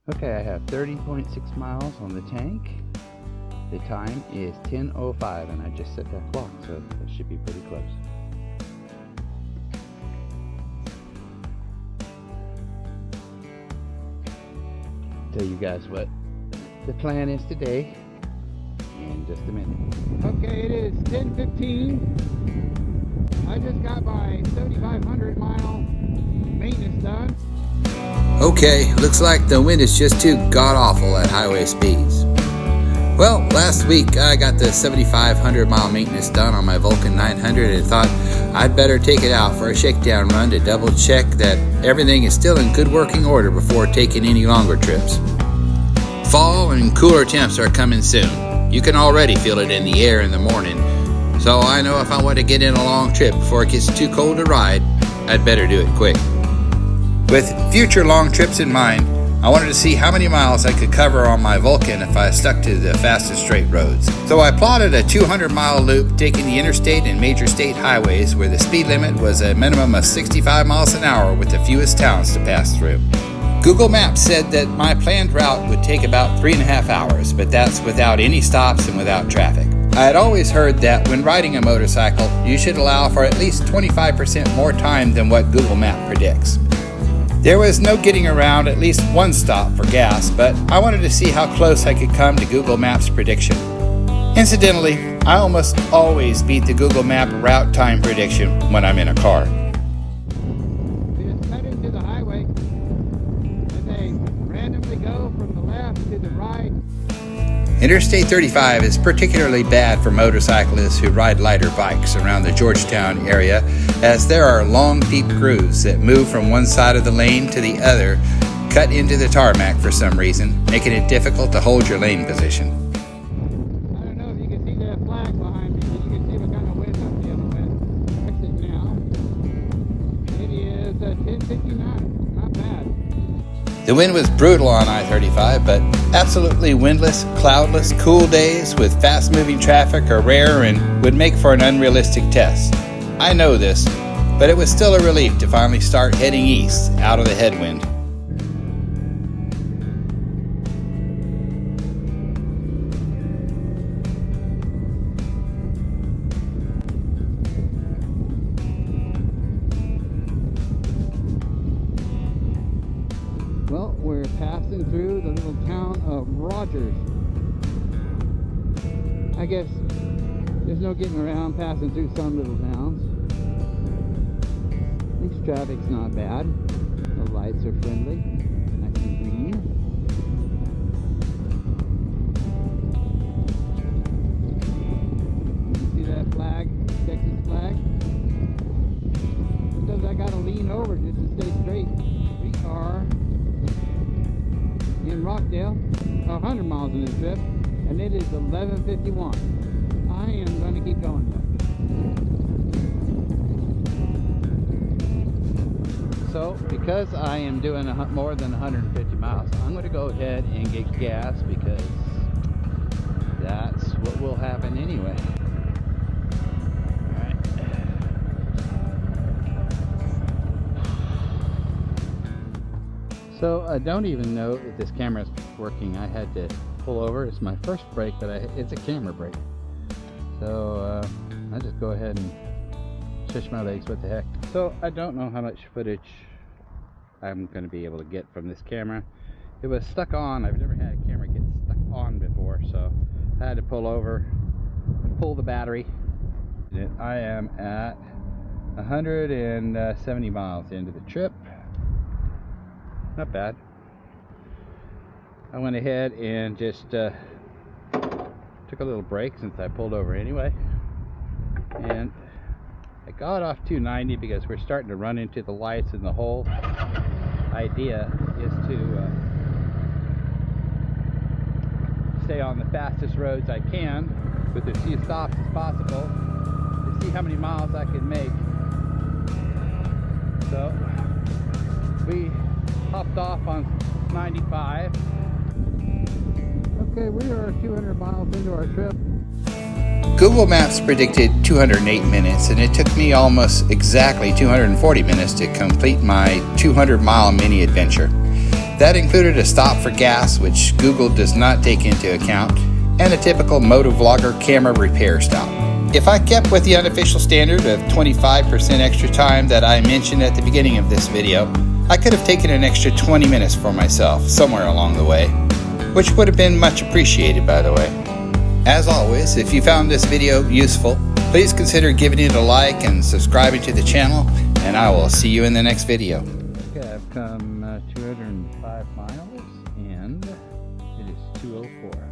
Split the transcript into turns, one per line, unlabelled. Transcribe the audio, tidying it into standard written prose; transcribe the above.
Okay, I have 30.6 miles on the tank. The time is 10:05 and I just set that clock, so it should be pretty close. Tell you guys what the plan is today in just a minute. Okay, it is 10:15. I just got my 7,500 mile maintenance done.
Okay, looks like the wind is just too god-awful at highway speeds. Well, last week I got the 7,500 mile maintenance done on my Vulcan 900 and thought I'd better take it out for a shakedown run to double check that everything is still in good working order before taking any longer trips. Fall and cooler temps are coming soon. You can already feel it in the air in the morning, so I know if I want to get in a long trip before it gets too cold to ride, I'd better do it quick. With future long trips in mind, I wanted to see how many miles I could cover on my Vulcan if I stuck to the fastest straight roads. So I plotted a 200-mile loop taking the interstate and major state highways where the speed limit was a minimum of 65 miles an hour with the fewest towns to pass through. Google Maps said that my planned route would take about 3.5 hours, but that's without any stops and without traffic. I had always heard that when riding a motorcycle, you should allow for at least 25% more time than what Google Maps predicts. There was no getting around at least one stop for gas, but I wanted to see how close I could come to Google Maps' prediction. Incidentally, I almost always beat the Google Map route time prediction when I'm in a car.
We just cut into the highway and they randomly go from the left to the right.
Interstate 35 is particularly bad for motorcyclists who ride lighter bikes around the Georgetown area, as there are long, deep grooves that move from one side of the lane to the other, cut into the tarmac for some reason, making it difficult to hold your lane position.
I don't know if you can see that flag behind me, but you can see what kind of wind I'm dealing with. Exit now. It is 10:59. Not bad.
The wind was brutal on I-35, but absolutely windless, cloudless, cool days with fast-moving traffic are rare and would make for an unrealistic test. I know this, but it was still a relief to finally start heading east out of the headwind.
Well, we're passing through the little town of Rogers. I guess there's no getting around passing through some little towns. At least traffic's not bad. The lights are friendly, nice and green. You see that flag, Texas flag? Sometimes I gotta lean over just to stay straight. We are in Rockdale, 100 miles in this trip, and it is 11:51. I am going to keep going though. So, because I am doing more than 150 miles, I'm going to go ahead and get gas because that's what will happen anyway. So I don't even know if this camera is working. I had to pull over. It's my first brake, but it's a camera brake. So I just go ahead and shush my legs. What the heck? So I don't know how much footage I'm going to be able to get from this camera. It was stuck on. I've never had a camera get stuck on before, so I had to pull over and pull the battery. I am at 170 miles into the trip. Not bad. I went ahead and just took a little break since I pulled over anyway, and I got off 290 because we're starting to run into the lights, and the whole idea is to stay on the fastest roads I can with as few stops as possible to see how many miles I can make. So we hopped off on 95. Okay, we are 200 miles into our trip.
Google Maps predicted 208 minutes, and it took me almost exactly 240 minutes to complete my 200-mile mini adventure. That included a stop for gas, which Google does not take into account, and a typical motovlogger camera repair stop. If I kept with the unofficial standard of 25% extra time that I mentioned at the beginning of this video, I could have taken an extra 20 minutes for myself somewhere along the way, which would have been much appreciated, by the way. As always, if you found this video useful, please consider giving it a like and subscribing to the channel, and I will see you in the next video.
Okay, I've come 205 miles, and it is 2:04.